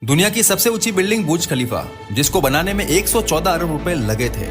दुनिया की सबसे ऊंची बिल्डिंग बुर्ज खलीफा, जिसको बनाने में 114 अरब रुपए लगे थे।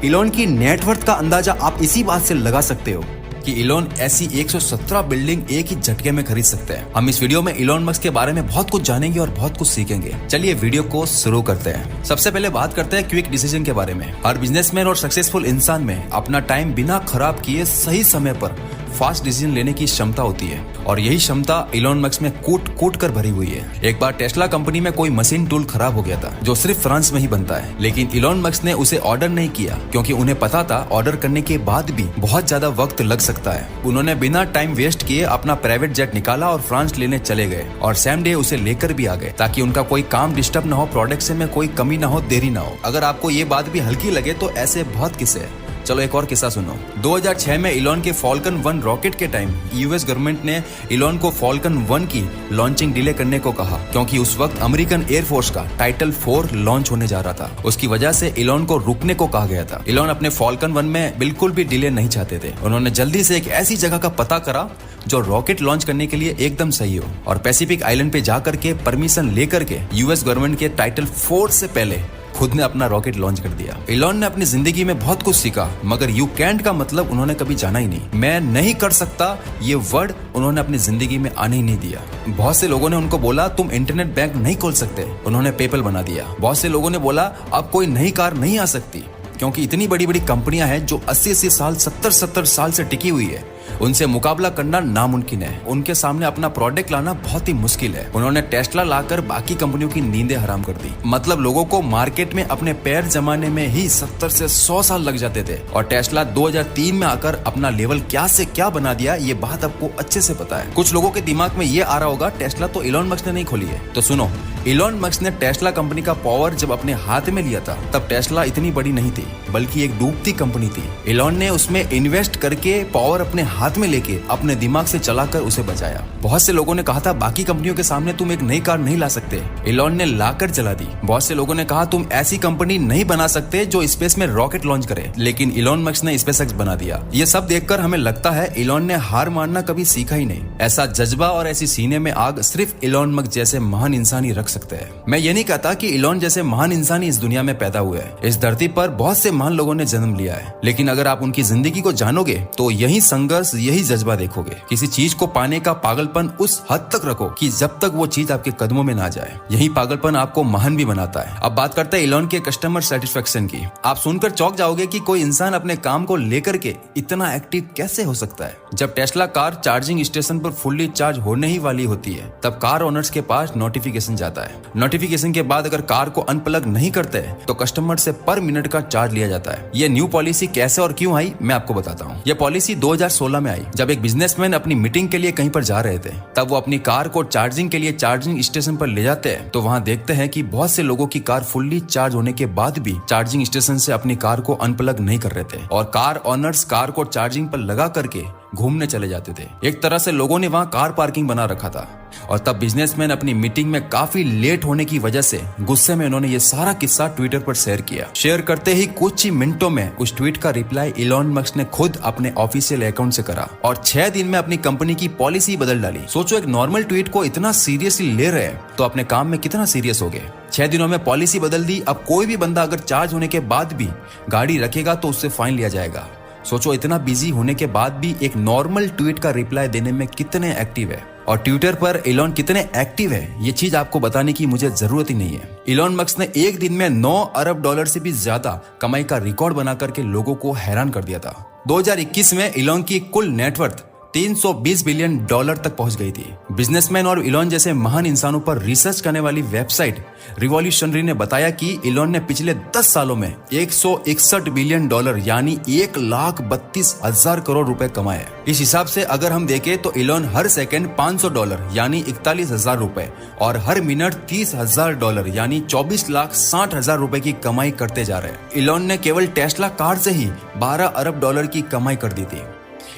इलॉन की नेटवर्थ का अंदाजा आप इसी बात से लगा सकते हो कि इलॉन ऐसी 117 बिल्डिंग एक ही झटके में खरीद सकते हैं। हम इस वीडियो में इलॉन मस्क के बारे में बहुत कुछ जानेंगे और बहुत कुछ सीखेंगे। चलिए वीडियो को शुरू करते हैं। सबसे पहले बात करते हैं क्विक डिसीजन के बारे में। हर बिजनेसमैन और सक्सेसफुल इंसान में अपना टाइम बिना खराब किए सही समय पर फास्ट डिसीजन लेने की क्षमता होती है, और यही क्षमता इलॉन मस्क में कूट कूट कर भरी हुई है। एक बार टेस्ला कंपनी में कोई मशीन टूल खराब हो गया था जो सिर्फ फ्रांस में ही बनता है, लेकिन इलॉन मस्क ने उसे ऑर्डर नहीं किया क्योंकि उन्हें पता था ऑर्डर करने के बाद भी बहुत ज्यादा वक्त लग सकता है। उन्होंने बिना टाइम वेस्ट किए अपना प्राइवेट जेट निकाला और फ्रांस लेने चले गए, और सेम डे उसे लेकर भी आ गए ताकि उनका कोई काम डिस्टर्ब ना हो, प्रोडक्शन में कोई कमी ना हो, देरी ना हो। अगर आपको ये बात भी हल्की लगे तो ऐसे बहुत किस्से हैं। चलो एक और किस्सा सुनो। 2006 में इलॉन के फॉल्कन 1 रॉकेट के टाइम यूएस गवर्नमेंट ने इलॉन को फॉल्कन 1 की लॉन्चिंग डिले करने को कहा क्योंकि उस वक्त अमेरिकन एयरफोर्स का टाइटल 4 लॉन्च होने जा रहा था। उसकी वजह से इलॉन को रुकने को कहा गया था। इलॉन अपने फॉल्कन 1 में बिल्कुल भी डिले नहीं चाहते थे। उन्होंने जल्दी से एक ऐसी जगह का पता करा जो रॉकेट लॉन्च करने के लिए एकदम सही हो, और पैसिफिक आइलैंड पे जाकर के परमिशन लेकर के यूएस गवर्नमेंट के टाइटल 4 से पहले खुद ने अपना रॉकेट लॉन्च कर दिया। इलॉन ने अपनी जिंदगी में बहुत कुछ सीखा, मगर यू कैंट का मतलब उन्होंने कभी जाना ही नहीं। मैं नहीं कर सकता ये वर्ड उन्होंने अपनी जिंदगी में आने ही नहीं दिया। बहुत से लोगों ने उनको बोला तुम इंटरनेट बैंक नहीं खोल सकते, उन्होंने पेपल बना दिया। बहुत से लोगों ने बोला अब कोई नई कार नहीं आ सकती क्योंकि इतनी बड़ी बड़ी कंपनियां हैं जो 80-80 साल 70-70 साल से टिकी हुई है, उनसे मुकाबला करना नामुमकिन है। उनके सामने अपना प्रोडक्ट लाना बहुत ही मुश्किल है। उन्होंने टेस्ला लाकर बाकी कंपनियों की नींदें हराम कर दी। मतलब लोगों को मार्केट में अपने पैर जमाने में ही 70 से 100 साल लग जाते थे, और टेस्ला 2003 में आकर अपना लेवल क्या से क्या बना दिया, ये बात आपको अच्छे से पता है। कुछ लोगों के दिमाग में ये आ रहा होगा टेस्ला तो इलॉन मस्क ने नहीं खोली है। तो सुनो, इलॉन मस्क ने टेस्ला कंपनी का पावर जब अपने हाथ में लिया था तब टेस्ला इतनी बड़ी नहीं थी, बल्कि एक डूबती कंपनी थी। इलॉन ने उसमें इन्वेस्ट करके पावर अपने हाथ में लेके अपने दिमाग से चलाकर उसे बचाया। बहुत से लोगों ने कहा था बाकी कंपनियों के सामने तुम एक नई कार नहीं ला सकते, इलॉन ने लाकर चला दी। बहुत से लोगों ने कहा तुम ऐसी कंपनी नहीं बना सकते जो स्पेस में रॉकेट लॉन्च करे, लेकिन इलॉन मस्क ने स्पेसएक्स बना दिया। ये सब देखकर हमें लगता है इलॉन ने हार मानना कभी सीखा ही नहीं। ऐसा जज्बा और ऐसी सीने में आग सिर्फ इलॉन मस्क जैसे महान इंसान ही रख सकते हैं। मैं ये नहीं कहता कि इलॉन जैसे महान इंसान ही इस दुनिया में पैदा हुए हैं। इस धरती पर बहुत से महान लोगों ने जन्म लिया है, लेकिन अगर आप उनकी जिंदगी को जानोगे तो यही संघर्ष, यही जज्बा देखोगे। किसी चीज को पाने का पागलपन उस हद तक रखो कि जब तक वो चीज आपके कदमों में ना जाए। यही पागलपन आपको महान भी बनाता है। अब बात करते हैं इलॉन के कस्टमर सेटिस्फेक्शन की। आप सुनकर चौंक जाओगे कि कोई इंसान अपने काम को लेकर के इतना एक्टिव कैसे हो सकता है। जब टेस्ला कार चार्जिंग स्टेशन पर फुल्ली चार्ज होने ही वाली होती है तब कार ओनर्स के पास नोटिफिकेशन जाता है। नोटिफिकेशन के बाद अगर कार को अनप्लग नहीं करते तो कस्टमर से पर मिनट का चार्ज लिया जाता है। ये न्यू पॉलिसी कैसे और क्यों आई मैं आपको बताता हूँ। यह पॉलिसी 2016 में आई जब एक बिजनेसमैन अपनी मीटिंग के लिए कहीं पर जा रहे थे। तब वो अपनी कार को चार्जिंग के लिए चार्जिंग स्टेशन पर ले जाते हैं तो वहाँ देखते हैं कि बहुत से लोगों की कार फुल्ली चार्ज होने के बाद भी चार्जिंग स्टेशन से अपनी कार को अनप्लग नहीं कर रहे थे, और कार ओनर्स कार को चार्जिंग पर लगा करके घूमने चले जाते थे। एक तरह से लोगों ने वहाँ कार पार्किंग बना रखा था, और तब बिजनेसमैन अपनी मीटिंग में काफी लेट होने की वजह से गुस्से में उन्होंने ये सारा किस्सा ट्विटर पर शेयर किया। शेयर करते ही कुछ ही मिनटों में उस ट्वीट का रिप्लाई इलॉन मस्क ने खुद अपने ऑफिशियल अकाउंट से करा, और 6 दिन में अपनी कंपनी की पॉलिसी बदल डाली। सोचो, एक नॉर्मल ट्वीट को इतना सीरियसली ले रहे हैं तो अपने काम में कितना सीरियस हो गए। 6 दिनों में पॉलिसी बदल दी। अब कोई भी बंदा अगर चार्ज होने के बाद भी गाड़ी रखेगा तो उससे फाइन लिया जाएगा। सोचो, इतना बिजी होने के बाद भी एक नॉर्मल ट्वीट का रिप्लाई देने में कितने एक्टिव है, और ट्विटर पर इलॉन कितने एक्टिव है ये चीज आपको बताने की मुझे जरूरत ही नहीं है। इलॉन मस्क ने एक दिन में 9 अरब डॉलर से भी ज्यादा कमाई का रिकॉर्ड बना करके लोगों को हैरान कर दिया था। 2021 में इलॉन की कुल नेटवर्थ 320 बिलियन डॉलर तक पहुंच गई थी। बिजनेसमैन और इलॉन जैसे महान इंसानों पर रिसर्च करने वाली वेबसाइट रिवॉल्यूशनरी ने बताया कि इलॉन ने पिछले 10 सालों में 161 बिलियन डॉलर यानी 1,32,000 करोड़ रुपए कमाए। इस हिसाब से अगर हम देखें तो इलॉन हर सेकंड $500 यानी 41,000 रुपए और हर मिनट $30,000 यानी 24,60,000 रुपए की कमाई करते जा रहे हैं। इलॉन ने केवल टेस्ला कार से ही 12 अरब डॉलर की कमाई कर दी थी।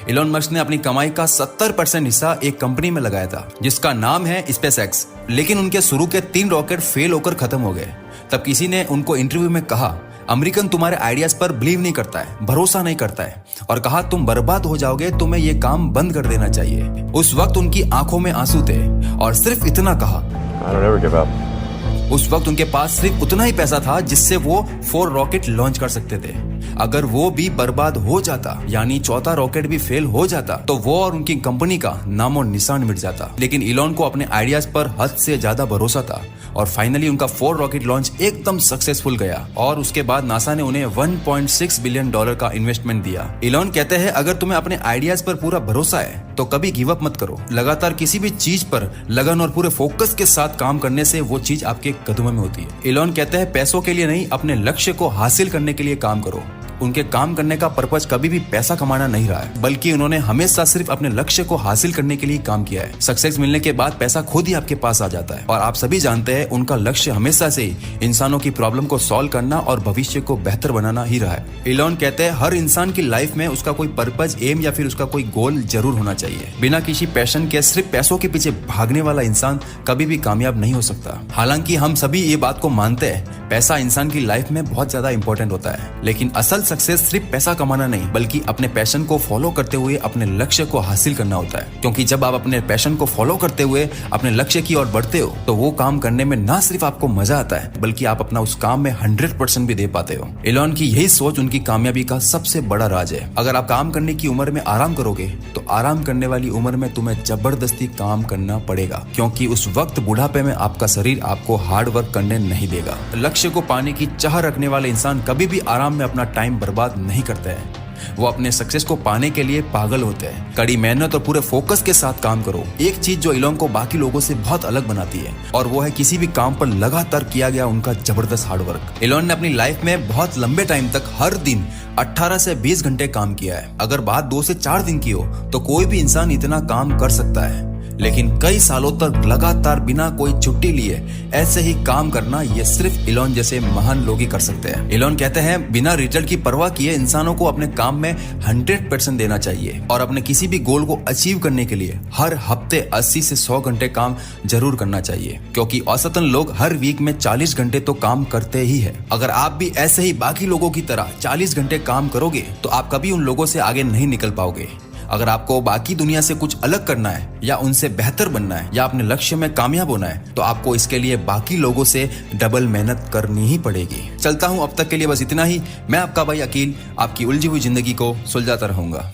इलॉन मस्क ने अपनी कमाई का 70% हिस्सा एक कंपनी में लगाया था जिसका नाम है स्पेसएक्स, लेकिन उनके शुरू के 3 रॉकेट फेल होकर खत्म हो गए। तब किसी ने उनको इंटरव्यू में कहा अमेरिकन तुम्हारे आइडियाज पर बिलीव नहीं करता है, भरोसा नहीं करता है, और कहा तुम बर्बाद हो जाओगे, तुम्हें ये काम बंद कर देना चाहिए। उस वक्त उनकी आंखों में आंसू थे और सिर्फ इतना कहा उस वक्त उनके पास सिर्फ उतना ही पैसा था जिससे वो 4 रॉकेट लॉन्च कर सकते थे। अगर वो भी बर्बाद हो जाता, यानी चौथा रॉकेट भी फेल हो जाता, तो वो और उनकी कंपनी का नामो निशान मिट जाता। लेकिन इलॉन को अपने आइडियाज पर हद से ज्यादा भरोसा था और फाइनली उनका 4 रॉकेट लॉन्च एकदम सक्सेसफुल गया और उसके बाद नासा ने उन्हें $1.6 बिलियन का इन्वेस्टमेंट दिया। इलॉन कहते हैं, अगर तुम्हें अपने आइडियाज पर पूरा भरोसा है तो कभी गिव अप मत करो। लगातार किसी भी चीज पर लगन और पूरे फोकस के साथ काम करने से वो चीज आपके कदमों में होती है। इलॉन कहते हैं, पैसों के लिए नहीं, अपने लक्ष्य को हासिल करने के लिए काम करो। उनके काम करने का पर्पज कभी भी पैसा कमाना नहीं रहा है, बल्कि उन्होंने हमेशा सिर्फ अपने लक्ष्य को हासिल करने के लिए काम किया है। सक्सेस मिलने के बाद पैसा खुद ही आपके पास आ जाता है और आप सभी जानते हैं उनका लक्ष्य हमेशा से इंसानों की प्रॉब्लम को सॉल्व करना और भविष्य को बेहतर बनाना ही रहा है। इलॉन कहते हैं, हर इंसान की लाइफ में उसका कोई पर्पज, एम या फिर उसका कोई गोल जरूर होना चाहिए। बिना किसी पैशन के सिर्फ पैसों के पीछे भागने वाला इंसान कभी भी कामयाब नहीं हो सकता। हालांकि हम सभी ये बात को मानते हैं, पैसा इंसान की लाइफ में बहुत ज्यादा इंपॉर्टेंट होता है, लेकिन असल सक्सेस सिर्फ पैसा कमाना नहीं, बल्कि अपने पैशन को फॉलो करते हुए अपने लक्ष्य को हासिल करना होता है। क्योंकि जब आप अपने पैशन को फॉलो करते हुए अपने लक्ष्य की ओर बढ़ते हो तो वो काम करने में ना सिर्फ आपको मजा आता है, बल्कि आप अपना उस काम में 100% भी दे पाते हो। इलॉन की यही सोच उनकी कामयाबी का सबसे बड़ा राज है। अगर आप काम करने की उम्र में आराम करोगे तो आराम करने वाली उम्र में तुम्हें जबरदस्ती काम करना पड़ेगा, क्योंकि उस वक्त बुढ़ापे में आपका शरीर आपको हार्ड वर्क करने नहीं देगा। लक्ष्य को पाने की चाह रखने वाले इंसान कभी भी आराम में अपना टाइम बर्बाद नहीं करते हैं। वो अपने सक्सेस को पाने के लिए पागल होते हैं। कड़ी मेहनत और पूरे फोकस के साथ काम करो। एक चीज जो इलॉन को बाकी लोगों से बहुत अलग बनाती है और वो है किसी भी काम पर लगातार किया गया उनका जबरदस्त हार्डवर्क। इलॉन ने अपनी लाइफ में बहुत लंबे टाइम तक हर दिन 18 से 20 घंटे काम किया है। अगर बात 2 से 4 दिन की हो तो कोई भी इंसान इतना काम कर सकता है, लेकिन कई सालों तक लगातार बिना कोई छुट्टी लिए ऐसे ही काम करना ये सिर्फ इलॉन जैसे महान लोग ही कर सकते हैं। इलॉन कहते हैं, बिना रिजल्ट की परवाह किए इंसानों को अपने काम में 100% देना चाहिए और अपने किसी भी गोल को अचीव करने के लिए हर हफ्ते 80 से 100 घंटे काम जरूर करना चाहिए, क्योंकि औसतन लोग हर वीक में 40 घंटे तो काम करते ही है। अगर आप भी ऐसे ही बाकी लोगों की तरह 40 घंटे काम करोगे तो आप कभी उन लोगों से आगे नहीं निकल पाओगे। अगर आपको बाकी दुनिया से कुछ अलग करना है या उनसे बेहतर बनना है या अपने लक्ष्य में कामयाब होना है तो आपको इसके लिए बाकी लोगों से डबल मेहनत करनी ही पड़ेगी। चलता हूं, अब तक के लिए बस इतना ही। मैं आपका भाई अकील आपकी उलझी हुई जिंदगी को सुलझाता रहूंगा।